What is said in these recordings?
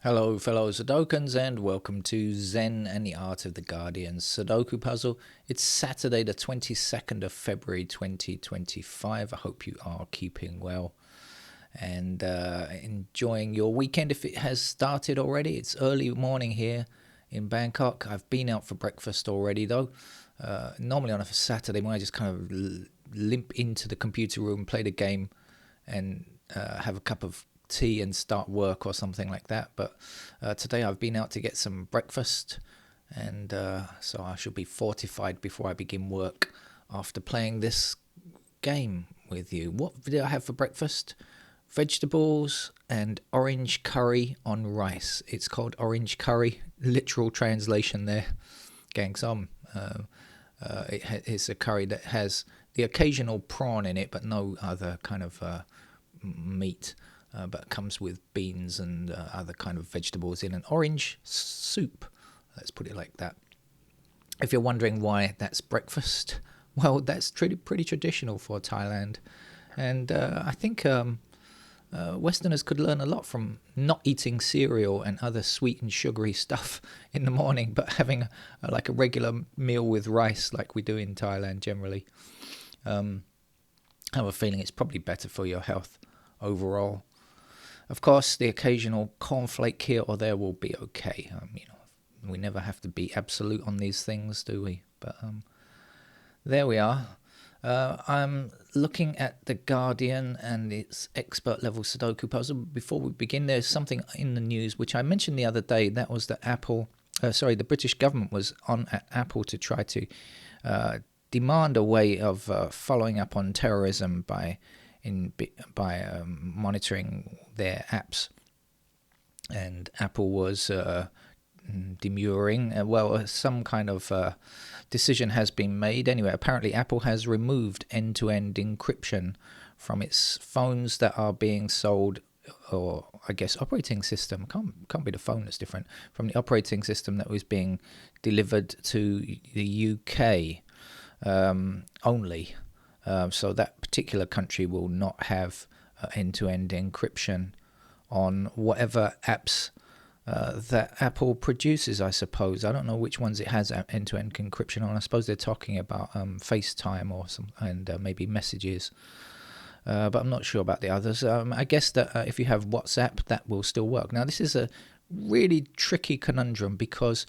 Hello, fellow Sudokans, and welcome to Zen and the Art of the Guardian Sudoku Puzzle. It's Saturday, the 22nd of February 2025. I hope you are keeping well and enjoying your weekend if it has started already. It's early morning here in Bangkok. I've been out for breakfast already, though. Normally on a Saturday morning, I just kind of limp into the computer room, play the game, and have a cup of tea and start work or something like that. But today I've been out to get some breakfast, and so I should be fortified before I begin work after playing this game with you. What did I have for breakfast? Vegetables and orange curry on rice. It's called orange curry, literal translation there, gang. It's a curry that has the occasional prawn in it, but no other kind of meat. But comes with beans and other kind of vegetables in an orange soup. Let's put it like that. If you're wondering why that's breakfast, well, that's pretty traditional for Thailand. And I think Westerners could learn a lot from not eating cereal and other sweet and sugary stuff in the morning, but having like a regular meal with rice like we do in Thailand generally. I have a feeling it's probably better for your health overall. Of course, the occasional cornflake here or there will be okay. We never have to be absolute on these things, do we? But there we are. I'm looking at the Guardian and its expert level Sudoku puzzle. Before we begin, there's something in the news which I mentioned the other day. That was that the British government was on at Apple to try to demand a way of following up on terrorism by monitoring their apps, and Apple was demurring. Some kind of decision has been made. Anyway, apparently Apple has removed end-to-end encryption from its phones that are being sold, or I guess operating system. Can't be the phone that's different, from the operating system that was being delivered to the UK only. So that particular country will not have end-to-end encryption on whatever apps that Apple produces, I suppose. I don't know which ones it has end-to-end encryption on. I suppose they're talking about FaceTime or some, and maybe messages. But I'm not sure about the others. I guess that if you have WhatsApp, that will still work. Now, this is a really tricky conundrum because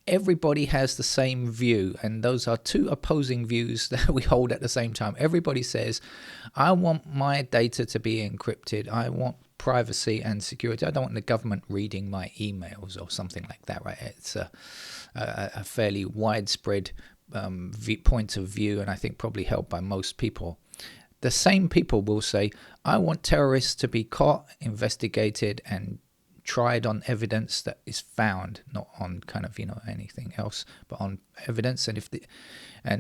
everybody has the same view, and those are two opposing views that we hold at the same time. Everybody says, I want my data to be encrypted. I want privacy and security. I don't want the government reading my emails or something like that, right? It's a fairly widespread point of view, and I think probably held by most people. The same people will say, I want terrorists to be caught, investigated, and tried on evidence that is found, not on kind of anything else, but on evidence. And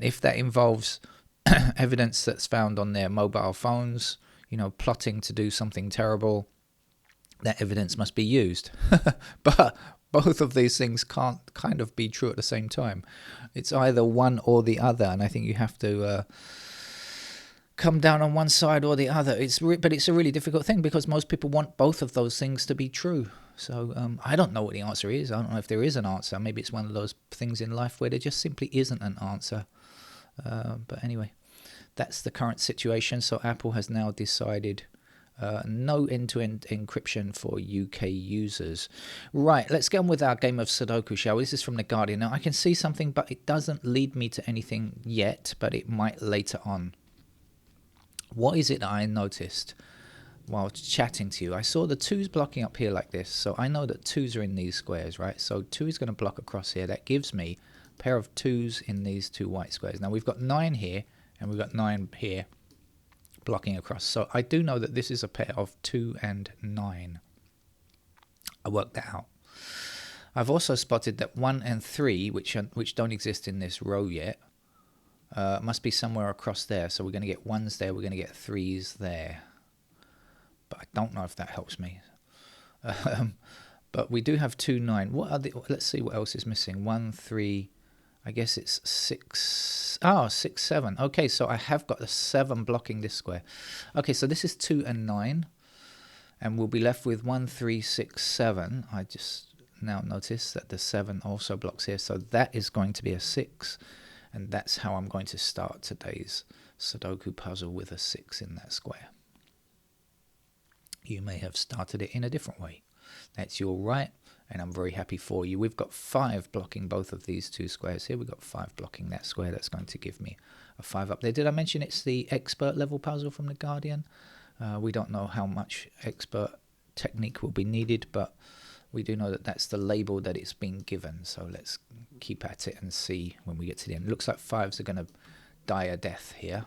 if that involves evidence that's found on their mobile phones, plotting to do something terrible, that evidence must be used. But both of these things can't kind of be true at the same time. It's either one or the other, and I think you have to come down on one side or the other. But it's a really difficult thing because most people want both of those things to be true. So I don't know what the answer is. I don't know if there is an answer. Maybe it's one of those things in life where there just simply isn't an answer. But anyway, that's the current situation. So Apple has now decided no end-to-end encryption for UK users. Right, let's get on with our game of Sudoku, shall we? This is from The Guardian. Now, I can see something, but it doesn't lead me to anything yet, but it might later on. What is it that I noticed while chatting to you? I saw the 2's blocking up here like this, so I know that 2's are in these squares, right? So 2 is going to block across here. That gives me a pair of 2's in these two white squares. Now we've got 9 here, and we've got 9 here blocking across. So I do know that this is a pair of 2 and 9. I worked that out. I've also spotted that 1 and 3, which don't exist in this row yet, must be somewhere across there. So we're going to get 1's there, we're going to get 3's there. But I don't know if that helps me. But we do have 2, 9. Let's see what else is missing. 1, 3, I guess it's 6. 6, 7. Okay, so I have got the 7 blocking this square. Okay, so this is 2 and 9. And we'll be left with 1, 3, 6, 7. I just now notice that the 7 also blocks here. So that is going to be a 6. And that's how I'm going to start today's Sudoku puzzle, with a 6 in that square. You may have started it in a different way. That's your right, and I'm very happy for you. We've got 5 blocking both of these 2 squares here. We've got 5 blocking that square. That's going to give me a 5 up there. Did I mention it's the expert level puzzle from The Guardian? We don't know how much expert technique will be needed, but we do know that that's the label that it's been given. So let's keep at it and see when we get to the end. Looks like 5s are going to die a death here.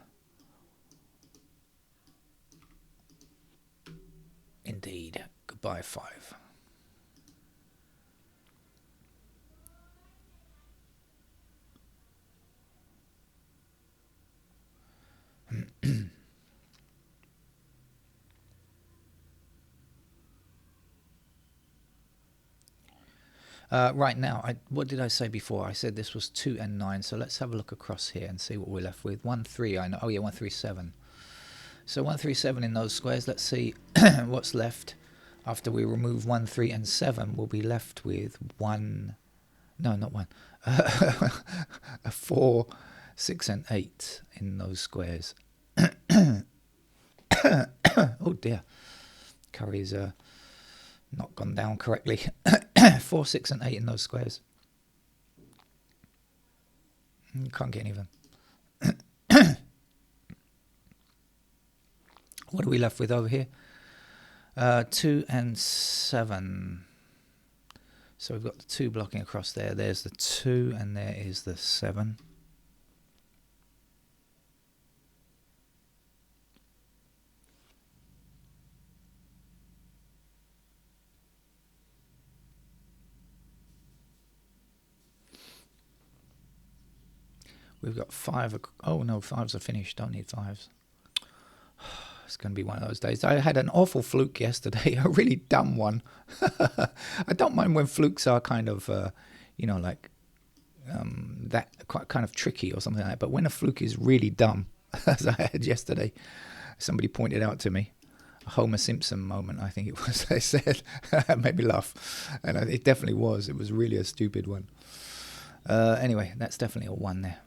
Indeed. Goodbye, 5. Right now, what did I say before? I said this was 2 and 9. So let's have a look across here and see what we're left with. 1, 3. I know. Oh yeah, 1, 3, 7. So 1, 3, 7 in those squares. Let's see what's left after we remove 1, 3, and 7. We'll be left with 1. No, not 1. A 4, 6, and 8 in those squares. Oh dear, curry's not gone down correctly. 4, 6, and 8 in those squares. Can't get any of them. What are we left with over here? 2 and 7. So we've got the 2 blocking across there. There's the 2, and there is the 7. We've got 5. Oh no, 5s are finished. Don't need 5s. It's going to be one of those days. I had an awful fluke yesterday, a really dumb one. I don't mind when flukes are kind of, like that quite kind of tricky or something like that. But when a fluke is really dumb, as I had yesterday, somebody pointed out to me, a Homer Simpson moment, I think it was, they said. It made me laugh. And it definitely was. It was really a stupid one. Anyway, that's definitely a 1 there.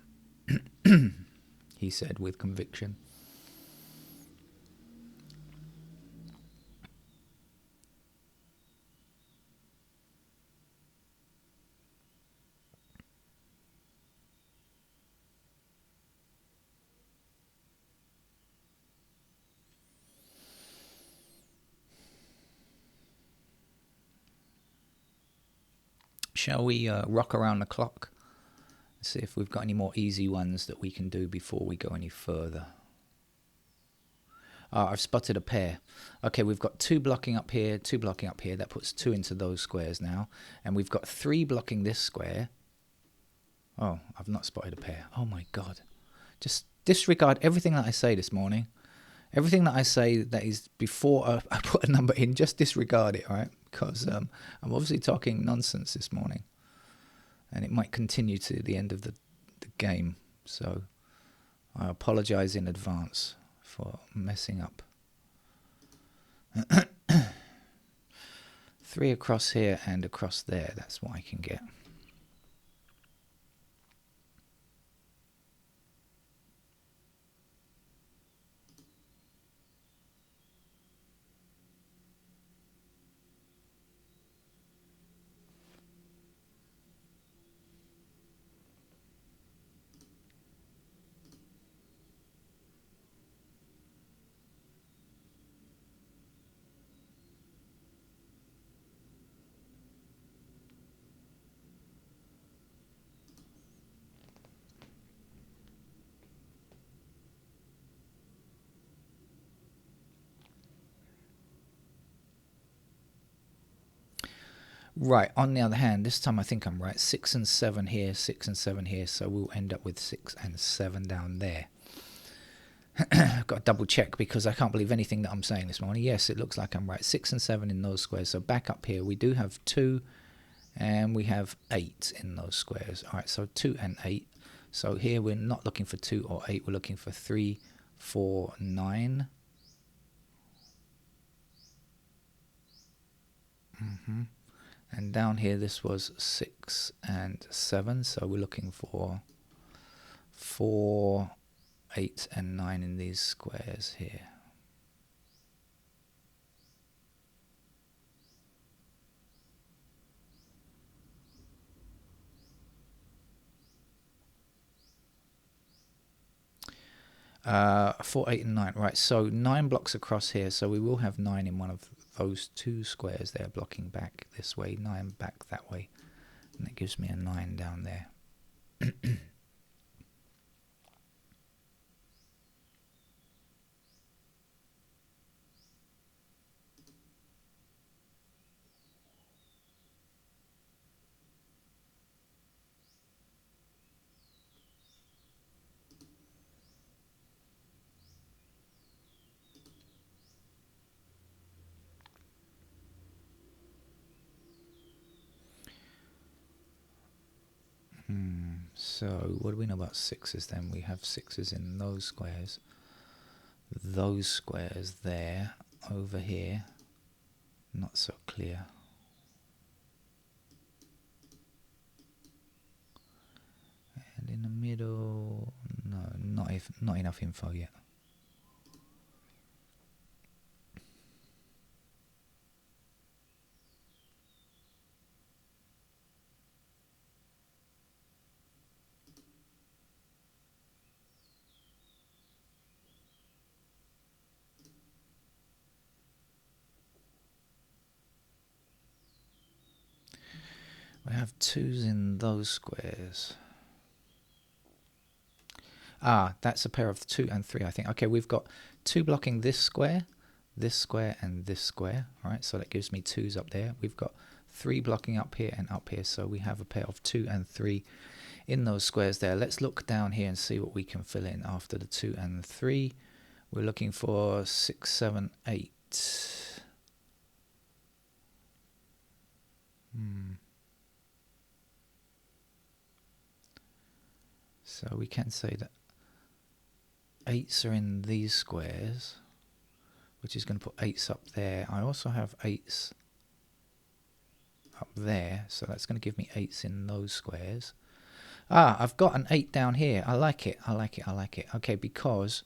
He said with conviction. Shall we rock around the clock? See if we've got any more easy ones that we can do before we go any further. I've spotted a pair. Okay, we've got 2 blocking up here, 2 blocking up here. That puts 2 into those squares now. And we've got 3 blocking this square. Oh, I've not spotted a pair. Oh my God. Just disregard everything that I say this morning. Everything that I say that is before I put a number in, just disregard it, all right? Because I'm obviously talking nonsense this morning. And it might continue to the end of the game. So I apologize in advance for messing up. 3 across here and across there. That's what I can get. Right, on the other hand, this time I think I'm right. 6 and 7 here, 6 and 7 here, so we'll end up with 6 and 7 down there. I've got to double check because I can't believe anything that I'm saying this morning. Yes, it looks like I'm right. 6 and 7 in those squares. So back up here, we do have 2 and we have 8 in those squares. All right, so 2 and 8. So here we're not looking for 2 or 8. We're looking for 3, 4, 9. And down here, this was 6 and 7. So we're looking for 4, 8, and 9 in these squares here. Four, 8, and 9. Right, so 9 blocks across here. So we will have 9 in one of those two squares there, blocking back this way, 9 back that way. And that gives me a 9 down there. So what do we know about 6s then? We have 6s in those squares there, over here, not so clear. And in the middle, no, not enough info yet. We have 2s in those squares. That's a pair of 2 and 3, I think. Okay, we've got 2 blocking this square, and this square. All right, so that gives me 2s up there. We've got 3 blocking up here and up here, so we have a pair of 2 and 3 in those squares there. Let's look down here and see what we can fill in after the 2 and 3. We're looking for 6, 7, 8. So we can say that 8s are in these squares, which is going to put 8s up there. I also have 8s up there, so that's going to give me 8s in those squares. I've got an 8 down here. I like it. Okay, because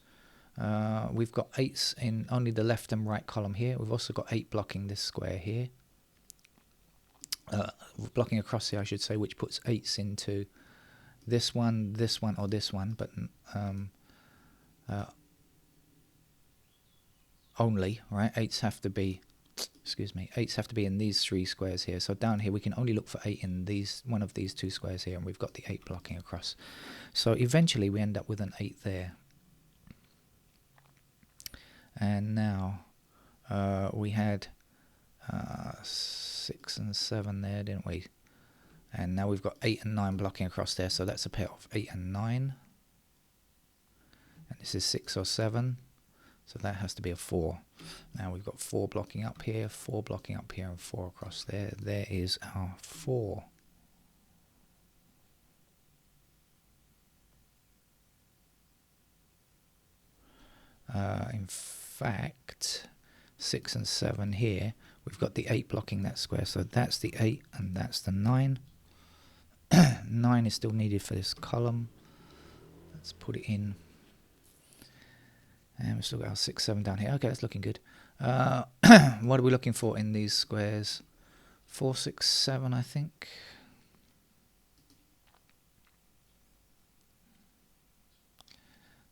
we've got 8s in only the left and right column here. We've also got 8 blocking this square here. Blocking across here, I should say, which puts 8s into this one, or this one, but only, right? 8s have to be, 8s have to be in these 3 squares here. So down here we can only look for 8 in one of these 2 squares here, and we've got the 8 blocking across. So eventually we end up with an 8 there. And now we had 6 and 7 there, didn't we? And now we've got 8 and 9 blocking across there, so that's a pair of 8 and 9. And this is 6 or 7, so that has to be a 4. Now we've got 4 blocking up here, 4 blocking up here, and 4 across there. There is our 4. In fact, 6 and 7 here, we've got the 8 blocking that square, so that's the 8 and that's the 9. 9 is still needed for this column. Let's put it in. And we've still got our 6, 7 down here. Okay, that's looking good. What are we looking for in these squares? 4, 6, 7, I think.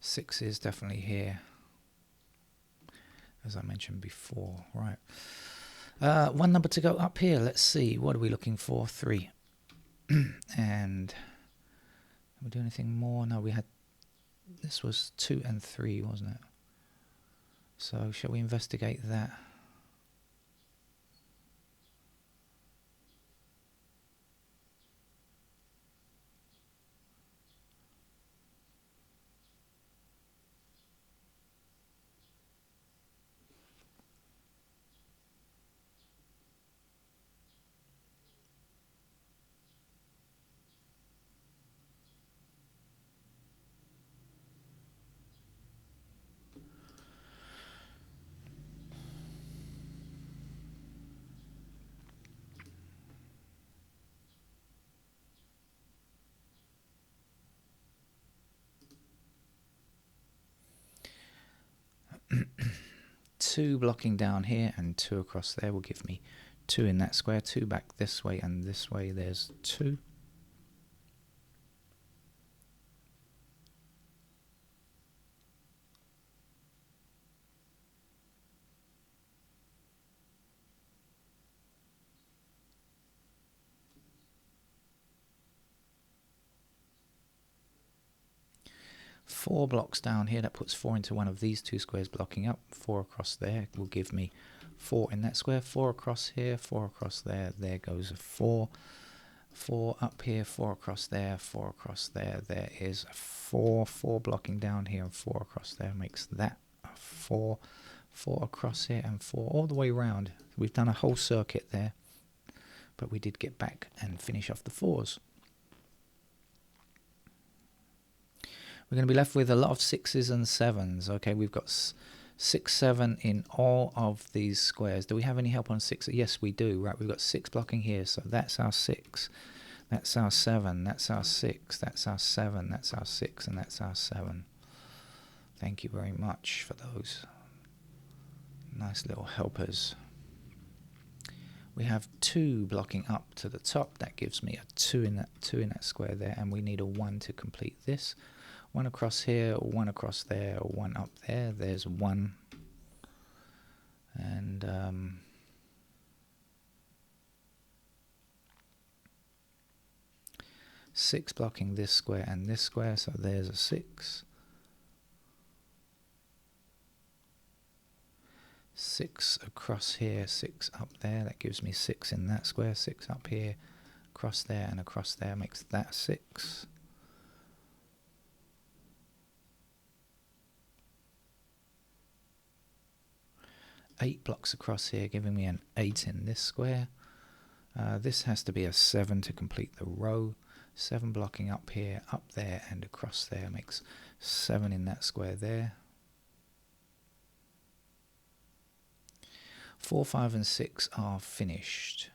Six is definitely here, as I mentioned before. Right. One number to go up here. Let's see. What are we looking for? 3. And did we do anything more? No, we had, this was 2 and 3, wasn't it? So shall we investigate that? 2 blocking down here and 2 across there will give me 2 in that square, 2 back this way and this way, there's 2. Four blocks down here, that puts 4 into one of these 2 squares blocking up. 4 across there will give me 4 in that square. 4 across here, 4 across there, there goes a 4. 4 up here, 4 across there, 4 across there, there is a 4. 4 blocking down here and 4 across there makes that a 4. 4 across here and 4 all the way around. We've done a whole circuit there, but we did get back and finish off the 4s. We're going to be left with a lot of 6s and 7s. Okay, we've got 6, 7 in all of these squares. Do we have any help on 6? Yes, we do. Right, we've got 6 blocking here, so that's our 6. That's our 7. That's our 6. That's our 7. That's our 6, and that's our 7. Thank you very much for those nice little helpers. We have 2 blocking up to the top. That gives me a 2 in that square there, and we need a 1 to complete this. 1 across here, 1 across there, 1 up there. There's 1. And 6 blocking this square and this square, so there's a 6. 6 across here, 6 up there, that gives me 6 in that square. 6 up here, across there and across there makes that 6. 8 blocks across here, giving me an 8 in this square. This has to be a 7 to complete the row. 7 blocking up here, up there, and across there makes 7 in that square there. 4, 5, and 6 are finished.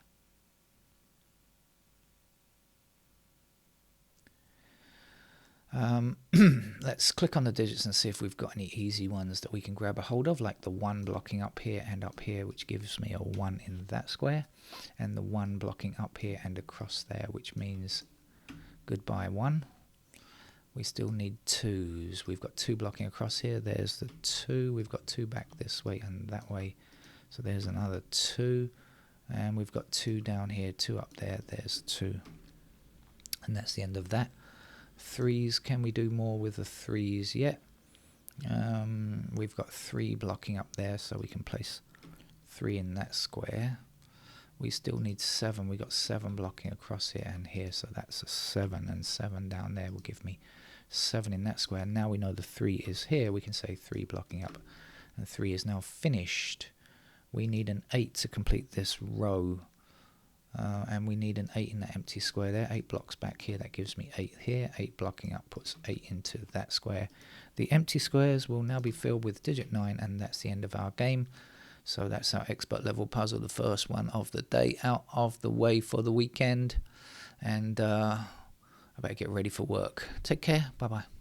Let's click on the digits and see if we've got any easy ones that we can grab a hold of, like the 1 blocking up here and up here, which gives me a 1 in that square, and the 1 blocking up here and across there, which means goodbye 1. We still need 2s. We've got 2 blocking across here. There's the 2. We've got 2 back this way and that way, so there's another 2, and we've got 2 down here, 2 up there. There's 2, and that's the end of that. 3s, can we do more with the 3s yet? We've got 3 blocking up there, so we can place 3 in that square. We still need 7. We got 7 blocking across here and here, so that's a 7, and 7 down there will give me 7 in that square. Now we know the 3 is here. We can say 3 blocking up, and 3 is now finished. We need an 8 to complete this row. And we need an 8 in that empty square there. 8 blocks back here, that gives me 8 here. 8 blocking up puts 8 into that square. The empty squares will now be filled with digit 9, and that's the end of our game. So that's our expert level puzzle, the first one of the day, out of the way for the weekend. And I better get ready for work. Take care. Bye bye.